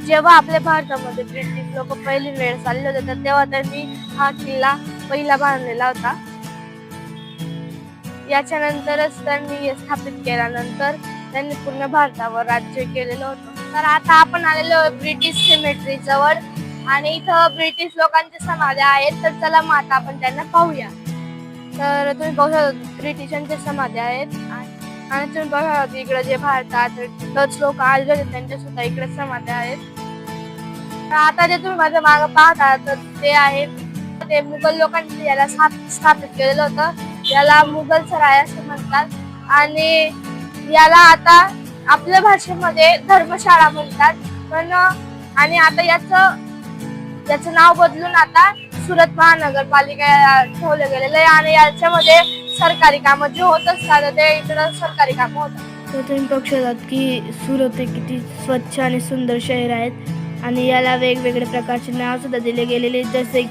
जेव्हा आपल्या भारतामध्ये ब्रिटिश लोक पहिली वेळ चालले होते तर तेव्हा त्यांनी हा किल्ला पहिला बांधलेला होता. याच्यानंतरच त्यांनी स्थापित केल्यानंतर त्यांनी पूर्ण भारतावर राज्य केलेलं होतं. तर आता आपण आलेलो ब्रिटिश सिमेट्री जवळ आणि इथं ब्रिटिश लोकांच्या समाध्या आहेत. तर चला मग आता आपण त्यांना पाहूया. तर तुम्ही पाहू शकता ब्रिटिशांच्या समाध्या आहेत आणि तुम्ही बघा इकडे जे भारतात डच लोक आले होते त्यांच्या सुद्धा इकडे समाध्या आहेत. तर आता जे तुम्ही माझ्या मागे पाहता तर ते आहेत ते मुघल लोकांनी याला स्थापित केलेलं होतं. याला मुघल सराय असं म्हणतात आणि याला आता आपल्या भाषेमध्ये धर्मशाळा म्हणतात. पण आणि आता याचं नाव बदलून आता सुरत महानगरपालिका ठेवलं गेलेलं आहे आणि याच्यामध्ये सरकारी कामं जे होत असतात ते इकडं सरकारी कामं होतात. तर तुम्ही बघू शकतात की सुरत हे किती स्वच्छ आणि सुंदर शहर आहेत आणि याला वेगवेगळ्या प्रकारचे नाव सुद्धा दिले गेलेले जसे